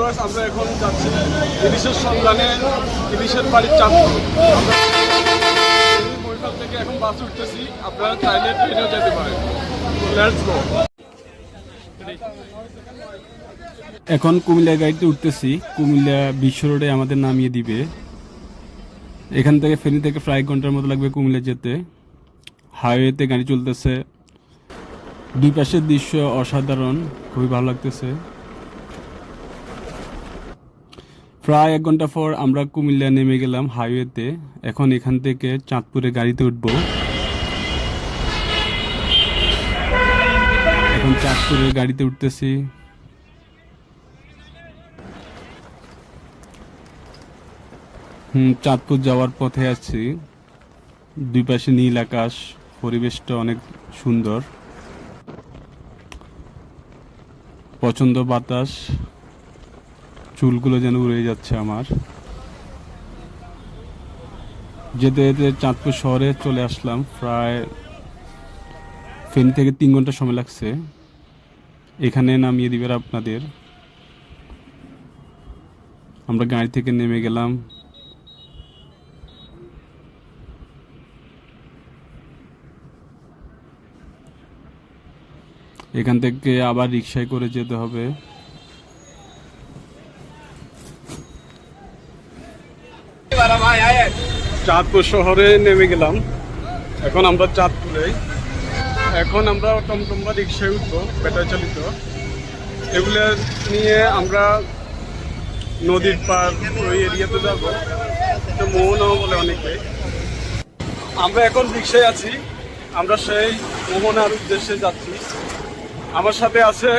Viewers, আমরা এখন যাচ্ছি ইলিশের সন্ধানে, ইলিশের বাড়ির চাঁদপুর। বরিশাল থেকে এখন বাস উঠতেছি, আপনারা চাইলে ট্রেনেও যেতে পারেন। Let's go. এখন কুমিল্লা গাড়িতে উঠতেছি। কুমিল্লা বিশ্ব রোডে আমাদের নামিয়ে দিবে। এখান থেকে ফেনী থেকে প্রায় 1 ঘন্টার মতো লাগবে কুমিল্লা যেতে। হাইওয়েতে গাড়ি চলতেছে, দুই পাশের দৃশ্য অসাধারণ, খুবই ভালো লাগতেছে। প্রায় 1 ঘন্টা পর আমরা কুমিল্লা নেমে গেলাম হাইওয়েতে। এখন এখান থেকে চাঁদপুরে গাড়িতে উঠব। এখন চাঁদপুরের গাড়িতে উঠতেছি। চাঁদপুর যাওয়ার পথে আছি। দুই পাশে নীল আকাশ, পরিবেশটা অনেক সুন্দর, পছন্দ বাতাস, চুলগুলো যেন উড়ে যাচ্ছে আমার। যেতে যেতে চাঁদপুর শহরে চলে আসলাম। প্রায় ফেনী থেকে 3 ঘন্টা সময় লাগছে। এখানে নামিয়ে দিবে আপনাদের। আমরা গাড়ি থেকে নেমে গেলাম। এখান থেকে আবার রিক্সায় করে যেতে হবে। চাঁদপুর শহরে নেমে গেলাম। এখন আমরা চাঁদপুরে। এখন আমরা টমটম বা রিক্সায় উঠবো, ব্যাটারি চালিত। এগুলো নিয়ে আমরা নদীর পার ওই এরিয়াতে যাবো, মোহনাও বলে অনেকে। আমরা এখন রিক্সায় আছি, আমরা সেই মোহনার উদ্দেশ্যে যাচ্ছি। আমার সাথে আছে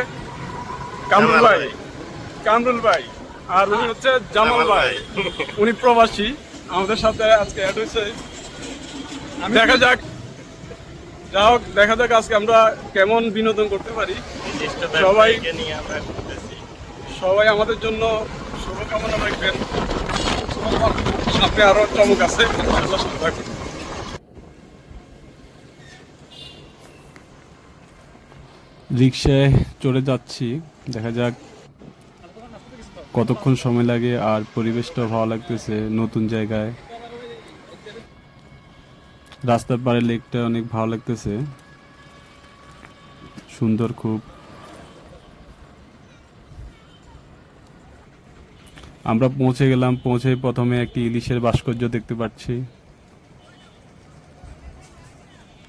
কামরুল ভাই, আর উনি হচ্ছে জামাল ভাই, উনি প্রবাসী। আমাদের সাথে আজকে অ্যাড হয়েছে। দেখা যাক আজকে আমরা কেমন বিনোদন করতে পারি। সবাই আমাদের জন্য শুভকামনা রাখবেন। সাথে আরো চমক আছে। রিক্সায় চড়ে যাচ্ছি, দেখা যাক কতক্ষণ সময় লাগে। আর পরিবেশটাও ভালো লাগতেছে, নতুন জায়গায়। রাস্তার পাড়ে লেকটা অনেক ভালো লাগতেছে, সুন্দর খুব। আমরা পৌঁছে গেলাম। পৌঁছে প্রথমে একটি ইলিশের ভাস্কর্য দেখতে পাচ্ছি।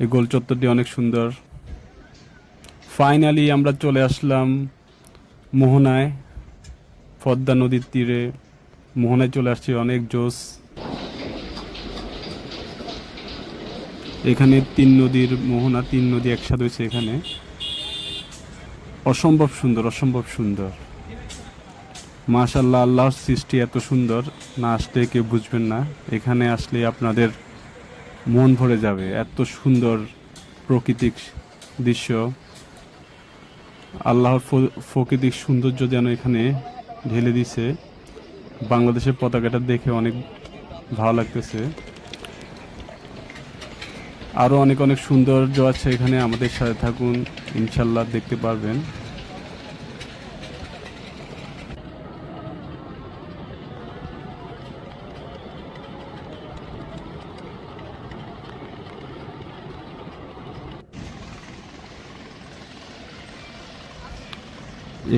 এই গোল চত্বরটি অনেক সুন্দর। ফাইনালি আমরা চলে আসলাম মোহনায়, পদ্মা নদীর তীরে। মোহনায় চলে আসছি, অনেক জোস। এখানে 3 নদীর মোহনা, 3 নদী একসাথে হয়েছে এখানে। অসম্ভব সুন্দর, অসম্ভব সুন্দর। মাশাআল্লাহ, আল্লাহর সৃষ্টি এত সুন্দর, না আসলে কেউ বুঝবেন না। এখানে আসলে আপনাদের মন ভরে যাবে, এত সুন্দর প্রাকৃতিক দৃশ্য। আল্লাহর প্রাকৃতিক সৌন্দর্য যেন এখানে ঢেলে দিছে। বাংলাদেশের পতাকাটা দেখে অনেক ভালো লাগতেছে। আরও অনেক অনেক সৌন্দর্য আছে এখানে। আমাদের সাথে থাকুন, ইনশাল্লাহ দেখতে পারবেন।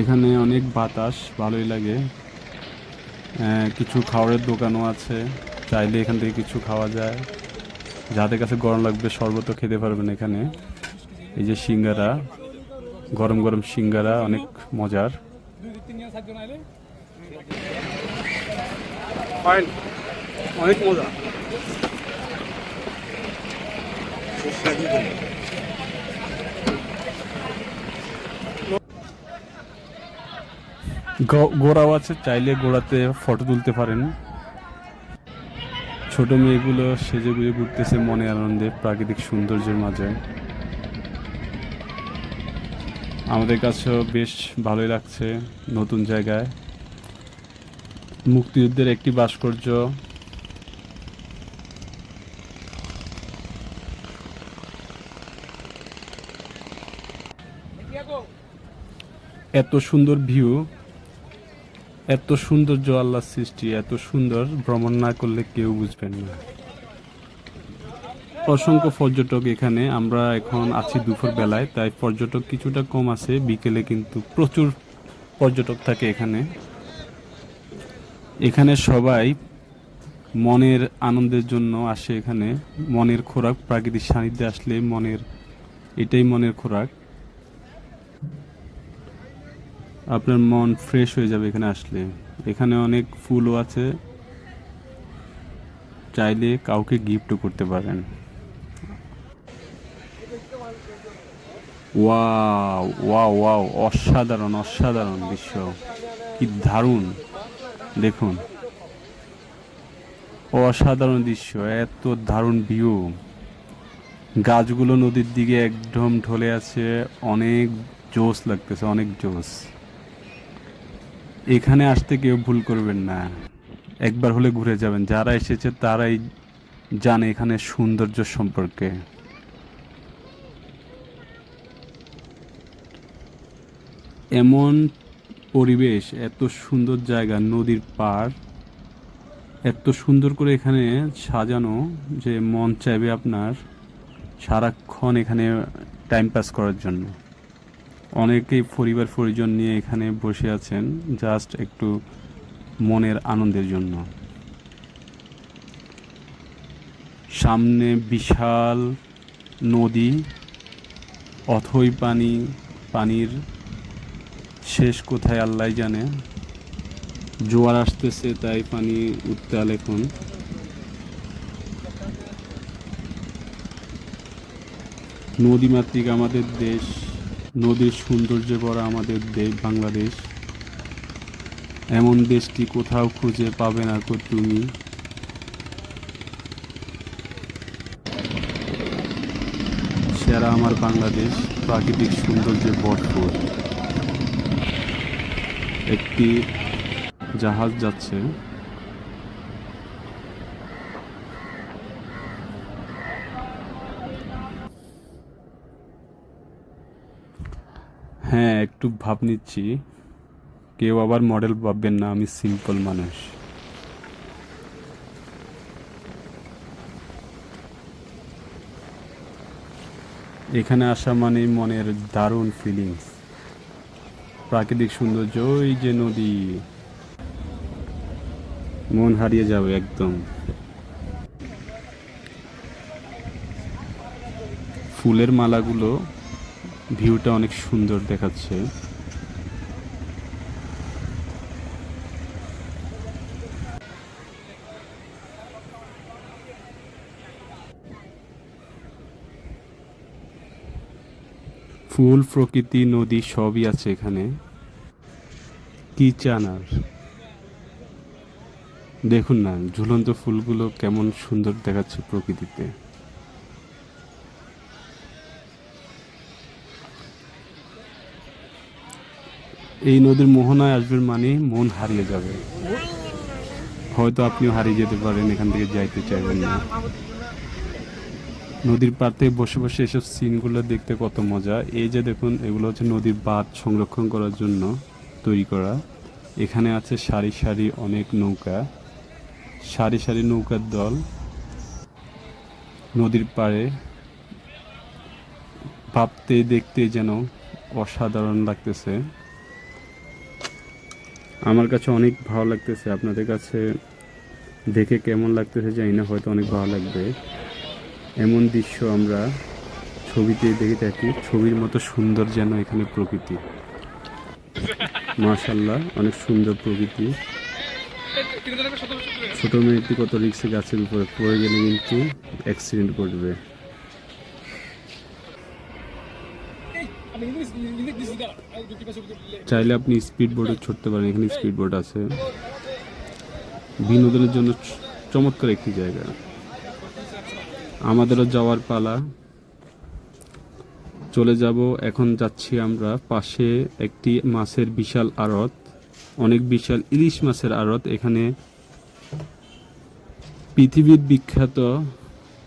এখানে অনেক বাতাস, ভালোই লাগে। কিছু খাবারের দোকানও আছে, চাইলে এখান থেকে কিছু খাওয়া যায়। যাদের কাছে গরম লাগবে শরবতও খেতে পারবেন এখানে। এই যে সিঙ্গারা, গরম গরম সিঙ্গারা, অনেক মজার। অনেক মজা। গোড়াও আছে, চাইলে গোড়াতে ফটো তুলতে পারেন। ছোট মেয়েগুলো সেজে গুজে ঘুরতেছে মনে আনন্দে, প্রাকৃতিক সৌন্দর্যের মাঝে। আমাদের কাছেও বেশ ভালোই লাগছে, নতুন জায়গায়। মুক্তিযুদ্ধের একটি ভাস্কর্য। এত সুন্দর ভিউ, এত সৌন্দর্য আল্লাহর সৃষ্টি, এত সুন্দর, ভ্রমণ না করলে কেউ বুঝবেন না। অসংখ্য পর্যটক এখানে। আমরা এখন আছি দুপুর বেলায়, তাই পর্যটক কিছুটা কম আছে। বিকেলে কিন্তু প্রচুর পর্যটক থাকে এখানে। এখানে সবাই মনের আনন্দের জন্য আসে। এখানে মনের খোরাক, প্রাকৃতিক সান্নিধ্যে আসলে এটাই মনের খোরাক। আপনার মন ফ্রেশ হয়ে যাবে এখানে আসলে। এখানে অনেক ফুলও আছে, চাইলে কাউকে গিফটও করতে পারেন। ওয়াও ওয়াও ওয়াও, অসাধারণ অসাধারণ দৃশ্য, কি দারুণ! দেখুন, অসাধারণ দৃশ্য, এত দারুণ ভিউ। গাছগুলো নদীর দিকে একদম ঢলে আছে, অনেক জোস লাগতেছে, অনেক জোস। এখানে আসতে কেউ ভুল করবেন না, একবার হলে ঘুরে যাবেন। যারা এসেছে তারাই জানে এখানে সৌন্দর্য সম্পর্কে। এমন পরিবেশ, এত সুন্দর জায়গা, নদীর পাড়, এত সুন্দর করে এখানে সাজানো যে মন চাইবে আপনার সারাক্ষণ এখানে টাইম পাস করার জন্য। অনেকেই পরিবার পরিজন নিয়ে এখানে বসে আছেন জাস্ট একটু মনের আনন্দের জন্য। সামনে বিশাল নদী, অথই পানি, পানির শেষ কোথায় আল্লাহ জানে। জোয়ার আসতেছে তাই পানি উত্তাল এখন। নদীমাতৃক আমাদের দেশ, নদীর সৌন্দর্যে ভরা আমাদের দেশ বাংলাদেশ। এমন দেশটি কোথাও খুঁজে পাবে না কো তুমি। সেরা আমার বাংলাদেশ, প্রাকৃতিক সৌন্দর্যে ভরপুর। একটি জাহাজ যাচ্ছে। হ্যাঁ, একটু ভাব নিচ্ছি, কেউ আবার মডেল ভাববেন না, আমি সিম্পল মানুষ। এখানে আসা মানে মনের দারুণ ফিলিংস, প্রাকৃতিক সৌন্দর্য, ওই যে নদী, মন হারিয়ে যাবে একদম। ফুলের মালাগুলো, ভিউটা অনেক সুন্দর দেখাচ্ছে। ফুল, প্রকৃতি, নদী সবই আছে এখানে। কি চান আর! দেখুন না, ঝুলন্ত ফুলগুলো কেমন সুন্দর দেখাচ্ছে প্রকৃতিতে। এই নদীর মোহনায় আসবেন মানে মন হারিয়ে যাবে। হয়তো আপনিও হারিয়ে যেতে পারেন, এখান থেকে যাইতে চাইবেন না। নদীর পাড়ে বসে বসে এসব সিনগুলো দেখতে কত মজা। এই যে দেখুন, এগুলো হচ্ছে নদীর বাঁধ সংরক্ষণ করার জন্য তৈরি করা। এখানে আছে সারি সারি অনেক নৌকা, সারি সারি নৌকার দল নদীর পাড়ে। ভাবতে দেখতে যেন অসাধারণ লাগতেছে। আমার কাছে অনেক ভালো লাগতেছে, আপনাদের কাছে দেখে কেমন লাগতেছে জানি না, হয়তো অনেক ভালো লাগবে। এমন দৃশ্য আমরা ছবিতে দেখে থাকি, ছবির মতো সুন্দর যেন এখানে প্রকৃতি। মাশাআল্লাহ, অনেক সুন্দর প্রকৃতি। ছোট মেয়েটি কত রিক্সে গাছের উপরে পড়ে গেলে কিন্তু অ্যাক্সিডেন্ট করবে। চাইলে আপনি স্পিড বোর্ডে ছুটতে পারেন, এখানে স্পিড বোর্ড আছে। বিনোদনের জন্য চমৎকার একটি জায়গা। আমাদেরও যাওয়ার পালা, চলে যাব। এখন যাচ্ছি আমরা পাশে একটি মাছের বিশাল আড়ত, অনেক বিশাল ইলিশ মাছের আড়ত। এখানে পৃথিবীর বিখ্যাত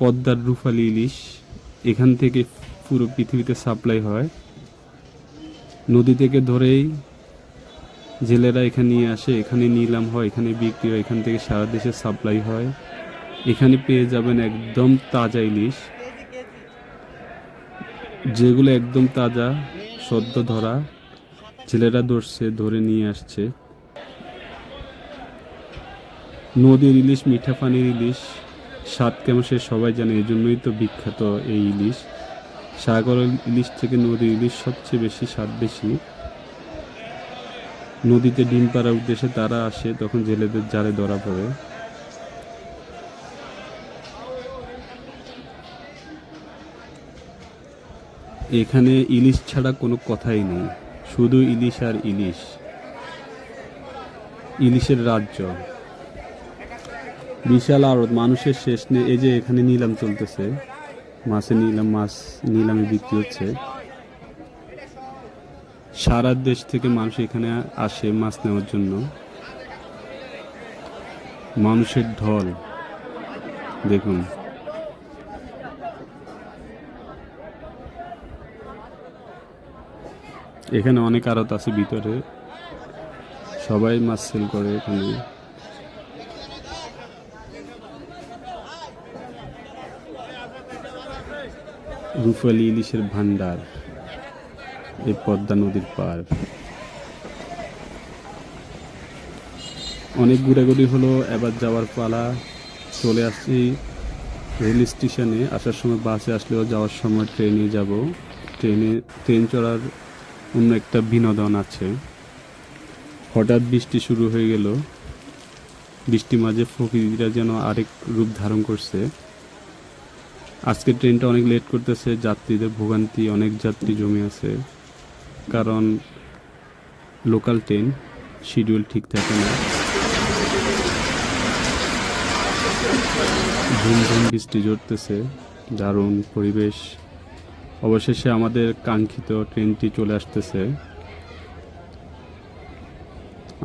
পদ্মার রূপালী ইলিশ এখান থেকে পুরো পৃথিবীতে সাপ্লাই হয়। নদী থেকে ধরেই জেলেরা এখানে নিয়ে আসে, এখানে নিলাম হয়, এখানে বিক্রি হয়, এখান থেকে সারা দেশে সাপ্লাই হয়। এখানে পেয়ে যাবেন একদম তাজা ইলিশ, যেগুলো একদম তাজা, সদ্য ধরা, জেলেরা ধরছে, ধরে নিয়ে আসছে। নদীর ইলিশ, মিঠা পানির ইলিশ, স্বাদ কেমন সে সবাই জানে, এই জন্যই তো বিখ্যাত এই ইলিশ। সাগর ইলিশ থেকে নদীর ইলিশ সবচেয়ে বেশি স্বাদ বেশি। নদীতে ডিম পাড়ার উদ্দেশ্যে তারা আসে, তখন জেলেদের জালে ধরা পড়ে। এখানে ইলিশ ছাড়া কোনো কথাই নেই, শুধু ইলিশ আর ইলিশ, ইলিশের রাজ্য। বিশাল আড়ত, মানুষের শেষ নেই। এই যে এখানে নিলাম চলতেছে, মাছ নিলামে বিক্রি হচ্ছে। সারা দেশ থেকে মানুষ এখানে আসে মাছ নেওয়ার জন্য। মানুষের ঢল দেখুন। এখানে অনেক আড়ত আছে ভিতরে, সবাই মাছ সেল করে এখানে। রূপালী ইলিশের ভান্ডার, এই পদ্মা নদীর পার। অনেক ঘোরাঘুরি হলো, এবার যাওয়ার পালা। চলে আসছি রেল স্টেশনে। আসার সময় বাসে আসলেও যাওয়ার সময় ট্রেনে যাব। ট্রেন চড়ার অন্য একটা বিনোদন আছে। হঠাৎ বৃষ্টি শুরু হয়ে গেল, বৃষ্টির মাঝে প্রকৃতিটা যেন আরেক রূপ ধারণ করছে। আজকে ট্রেনটা অনেক লেট করতেছে, যাত্রীদের ভোগান্তি, অনেক যাত্রী জমে আছে, কারণ লোকাল ট্রেন শিডিউল ঠিক থাকে না। ঝুম ঝুম বৃষ্টি ঝরতেছে, দারুণ পরিবেশ। অবশেষে আমাদের কাঙ্ক্ষিত ট্রেনটি চলে আসতেছে,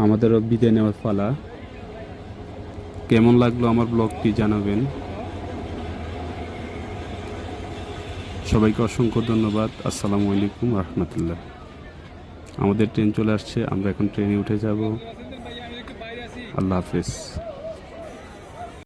আমাদেরও বিদায় নেওয়ার পালা। কেমন লাগলো আমার ব্লগটি জানাবেন। সবাইকে অসংখ্য ধন্যবাদ। আসসালামু আলাইকুম রহমতুল্লাহ। আমাদের ট্রেন চলে আসছে, আমরা এখন ট্রেনে উঠে যাব। আল্লাহ হাফেজ।